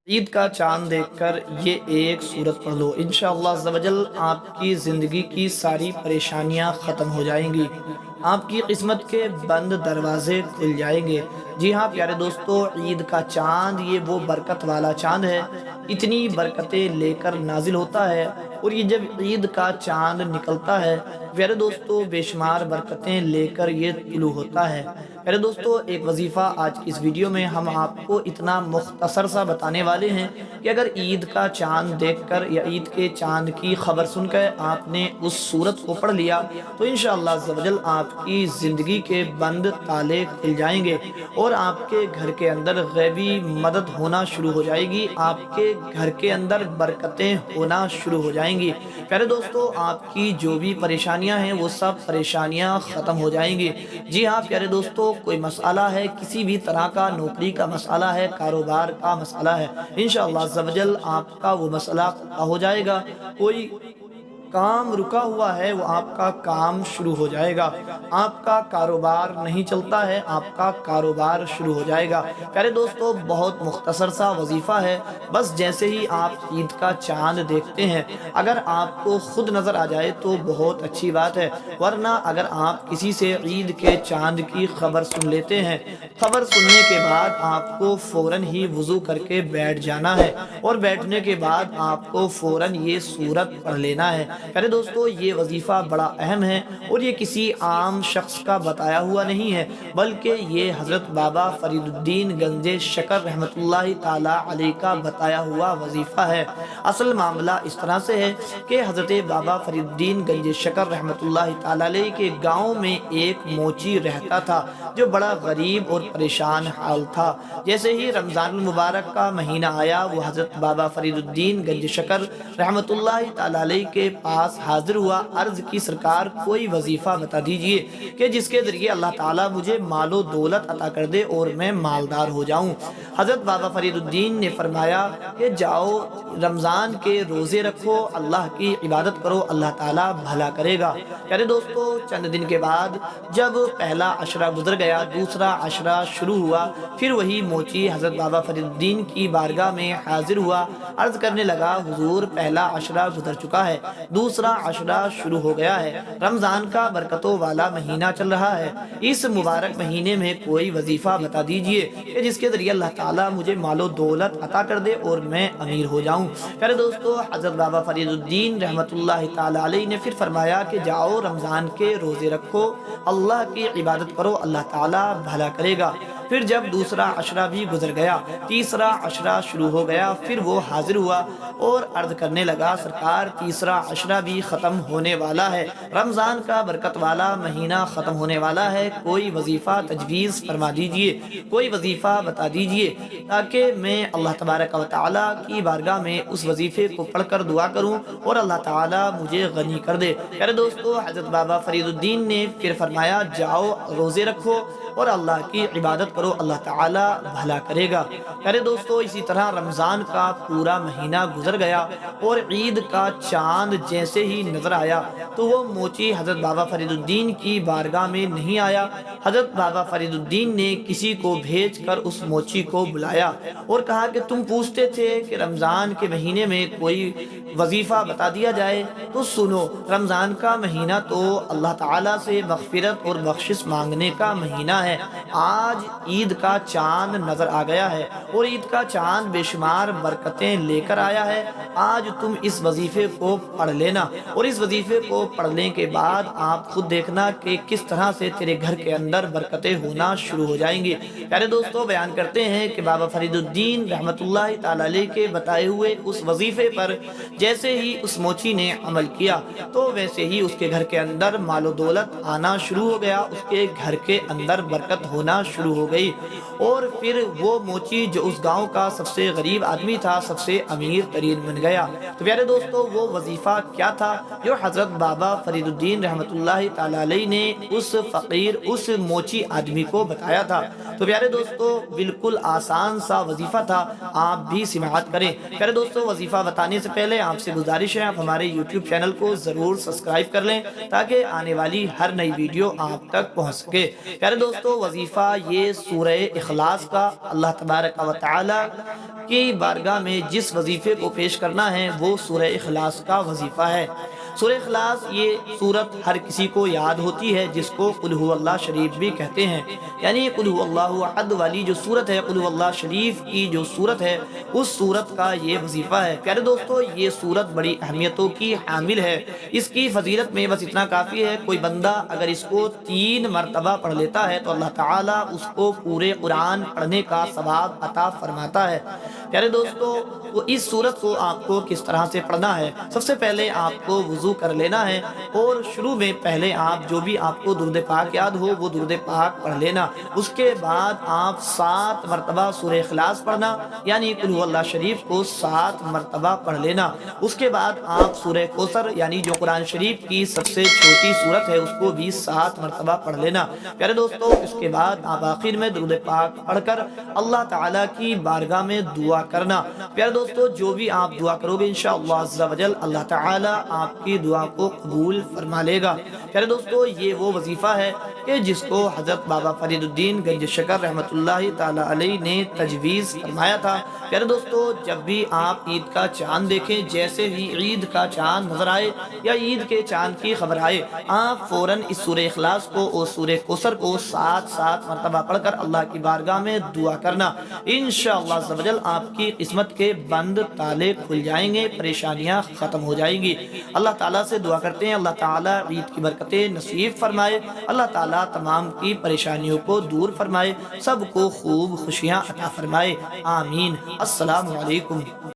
ईद का चाँद देखकर ये एक सूरत पढ़ लो, इंशाअल्लाह अज़्ज़ व जल आपकी ज़िंदगी की सारी परेशानियाँ ख़त्म हो जाएंगी। आपकी किस्मत के बंद दरवाज़े खुल जाएंगे। जी हाँ प्यारे दोस्तों, ईद का चाँद ये वो बरकत वाला चाँद है, इतनी बरकतें लेकर नाजिल होता है। और ये जब ईद का चाँद निकलता है प्यारे दोस्तों, बेशुमार बरकतें लेकर ये तुलू होता है। प्यारे दोस्तों, एक वजीफ़ा आज की इस वीडियो में हम आपको इतना मुख्तसर सा बताने वाले हैं कि अगर ईद का चाँद देखकर या ईद के चाँद की खबर सुनकर आपने उस सूरत को पढ़ लिया तो इंशाअल्लाह अज़्ज़ व जल आपकी ज़िंदगी के बंद ताले खुल जाएंगे और आपके घर के अंदर गैबी मदद होना शुरू हो जाएगी। आपके घर के अंदर बरकतें होना शुरू हो जाएंगी। प्यारे दोस्तों, आपकी जो भी परेशानियां हैं वो सब परेशानियां ख़त्म हो जाएंगी। जी हाँ प्यारे दोस्तों, कोई मसला है, किसी भी तरह का नौकरी का मसला है, कारोबार का मसला है, इंशाअल्लाह अज़्ज़ व जल आपका वो मसला हो जाएगा। कोई काम रुका हुआ है वो आपका काम शुरू हो जाएगा। आपका कारोबार नहीं चलता है, आपका कारोबार शुरू हो जाएगा। प्यारे दोस्तों, बहुत मुख्तसर सा वजीफ़ा है। बस जैसे ही आप ईद का चाँद देखते हैं, अगर आपको खुद नज़र आ जाए तो बहुत अच्छी बात है, वरना अगर आप किसी से ईद के चाँद की खबर सुन लेते हैं, खबर सुनने के बाद आपको फ़ौरन ही वज़ू करके बैठ जाना है और बैठने के बाद आपको फ़ौरन ये सूरत पढ़ लेना है। प्यारे दोस्तों, ये वजीफ़ा बड़ा अहम है और ये किसी आम शख्स का बताया हुआ नहीं है, बल्कि ये हज़रत बाबा फरीदुद्दीन गंजे शकर रहमतुल्लाहि ताला अलैह का बताया हुआ वजीफ़ा है। असल मामला इस तरह से है कि हज़रत बाबा फरीदुद्दीन गंजे शकर रहमतुल्लाहि ताला अलैह के गाँव में एक मोची रहता था जो बड़ा गरीब और परेशान हाल था। जैसे ही रमज़ान मुबारक का महीना आया, वो हज़रत बाबा फरीदुद्दीन गंज शकर रहमतुल्लाहि ताला अलैह के पास हाजिर हुआ। अर्ज़ की, सरकार कोई वजीफ़ा बता दीजिए कि जिसके ज़रिए अल्लाह ताला मुझे मालो दौलत अता कर दे और मैं मालदार हो जाऊँ। हज़रत बाबा फरीदुद्दीन ने फरमाया कि जाओ रमज़ान के रोज़े रखो, अल्लाह की इबादत करो, अल्लाह ताला भला करेगा। प्यारे दोस्तों, चंद दिन के बाद जब पहला अशरा गुजर गया, दूसरा अशरा शुरू हुआ, फिर वही मोची हज़रत बाबा फरीदुद्दीन की बारगाह में हाजिर हुआ। अर्ज़ करने लगा, हुजूर पहला अशरा गुजर चुका है, दूसरा अशरा शुरू हो गया है, रमज़ान का बरकतों वाला महीना चल रहा है, इस मुबारक महीने में कोई वजीफ़ा बता दीजिए कि जिसके ज़रिए अल्लाह ताला मुझे मालो दौलत अता कर दे और मैं अमीर हो जाऊँ। प्यारे दोस्तों, हज़रत बाबा फरीदुद्दीन रहमतुल्लाहि ताला अलैह ने फिर फरमाया कि जाओ रमज़ान के रोज़े रखो, अल्लाह की इबादत करो, अल्लाह ताला भला करेगा। फिर जब दूसरा अशरा भी गुजर गया, तीसरा अशरा शुरू हो गया, फिर वो हाजिर हुआ और अर्ज़ करने लगा, सरकार तीसरा अशरा भी ख़त्म होने वाला है, रमज़ान का बरकत वाला महीना ख़त्म होने वाला है, कोई वजीफ़ा तजवीज़ फरमा दीजिए, कोई वजीफ़ा बता दीजिए ताकि मैं अल्लाह तबारक व तआला की बारगाह में उस वजीफ़े को पढ़ कर दुआ करूँ और अल्लाह ताला मुझे गनी कर दे। प्यारे दोस्तों, हज़रत बाबा फरीदुद्दीन ने फिर फरमाया, जाओ रोज़े रखो और अल्लाह की इबादत करो, अल्लाह ताला भला करेगा। प्यारे दोस्तों, इसी तरह रमज़ान का पूरा महीना गुजर गया और ईद का चाँद जैसे ही नज़र आया तो वो मोची हज़रत बाबा फरीदुद्दीन की बारगाह में नहीं आया। हज़रत बाबा फरीदुद्दीन ने किसी को भेज कर उस मोची को बुलाया और कहा कि तुम पूछते थे कि रमज़ान के महीने में कोई वजीफ़ा बता दिया जाए, तो सुनो, रमज़ान का महीना तो अल्लाह ताला से मग़फ़िरत और बख्शिश मांगने का महीना है। आज ईद का चाँद नज़र आ गया है और ईद का चाँद बेशुमार बरकतें लेकर आया है। आज तुम इस वजीफ़े को पढ़ लेना और इस वजीफ़े को पढ़ने के बाद आप खुद देखना कि किस तरह से तेरे घर के अंदर बरकतें होना शुरू हो जाएंगी। प्यारे दोस्तों, बयान करते हैं कि बाबा फरीदुद्दीन रहमतुल्लाहि ताला अलैह के बताए हुए उस वजीफ़े पर जैसे ही उस मोची ने अमल किया तो वैसे ही उसके घर के अंदर मालो दौलत आना शुरू हो गया, उसके घर के अंदर बरकत होना शुरू हो गई और फिर वो मोची जो उस गांव का सबसे गरीब आदमी था, सबसे अमीर तरीन बन गया। तो प्यारे दोस्तों, वो वजीफ़ा क्या था जो हज़रत बाबा फरीदुद्दीन रहमतुल्लाहि ताला अलैह ने उस फ़कीर, उस मोची आदमी को बताया था? तो प्यारे दोस्तों, बिल्कुल आसान सा वजीफ़ा था, आप भी सिमाअत करें। प्यारे दोस्तों, वजीफ़ा बताने से पहले आपसे गुजारिश है, आप हमारे YouTube चैनल को ज़रूर सब्सक्राइब कर लें ताकि आने वाली हर नई वीडियो आप तक पहुँच सके। प्यारे दोस्तों, वजीफ़ा ये سورہ اخلاص کا اللہ تبارک و تعالی کی بارگاہ میں جس وظیفے کو پیش کرنا ہے وہ سورہ اخلاص کا وظیفہ ہے۔ سورہ اخلاص یہ سورت ہر کسی کو یاد ہوتی ہے، جس کو قل هو اللہ شریف بھی کہتے ہیں، یعنی قل هو اللہ احد والی جو سورت ہے، قل هو اللہ شریف کی جو سورت ہے، اس سورت کا یہ وظیفہ ہے۔ پیارے دوستو، یہ سورت بڑی اہمیتوں کی حامل ہے۔ اس کی فضیلت میں بس اتنا کافی ہے، کوئی بندہ اگر اس کو 3 مرتبہ پڑھ لیتا ہے تو اللہ تعالیٰ اس کو پورے قرآن پڑھنے کا ثواب عطا فرماتا ہے۔ پیارے دوستو، وہ اس سورت کو آپ کو کس طرح سے پڑھنا ہے؟ سب سے پہلے آپ کو وضو کر لینا ہے، اور شروع میں پہلے آپ جو بھی آپ کو درود پاک یاد ہو وہ درود پاک پڑھ لینا۔ اس کے بعد آپ 7 مرتبہ سورہ اخلاص پڑھنا، یعنی قل هو اللہ شریف کو 7 مرتبہ پڑھ لینا۔ اس کے بعد آپ سورہ کوثر یعنی جو قرآن شریف کی سب سے چھوٹی سورت ہے اس کو بھی 7 مرتبہ پڑھ لینا۔ پیارے دوستو، اس کے بعد آپ آخر میں درود پاک پڑھ کر اللہ تعالیٰ کی بارگاہ میں دعا کرنا۔ پیارے دوستو، جو بھی آپ دعا کرو گے انشاءاللہ عز و جل اللہ تعالیٰ آپ کی دعا کو قبول فرما لے گا۔ پیارے دوستو، یہ وہ وظیفہ ہے کہ جس کو حضرت بابا فرید الدین گنج شکر رحمۃ اللہ تعالی علیہ نے تجویز فرمایا تھا۔ پیارے دوستو، جب بھی آپ عید کا چاند دیکھیں، جیسے ہی عید کا چاند نظر آئے یا عید کے چاند کی خبر آئے، آپ فوراً اس سورہ اخلاص کو اور سورہ کوثر کو 7 مرتبہ پڑھ کر اللہ کی بارگاہ میں دعا کرنا۔ انشاءاللہ عز و جل آپ کی قسمت کے بند تالے کھل جائیں گے، پریشانیاں ختم ہو جائیں گی۔ اللہ تعالیٰ سے دعا کرتے ہیں اللہ تعالیٰ عید کی برکتیں نصیب فرمائے، اللہ تعالیٰ تمام کی پریشانیوں کو دور فرمائے، سب کو خوب خوشیاں عطا فرمائے، آمین۔ السلام علیکم۔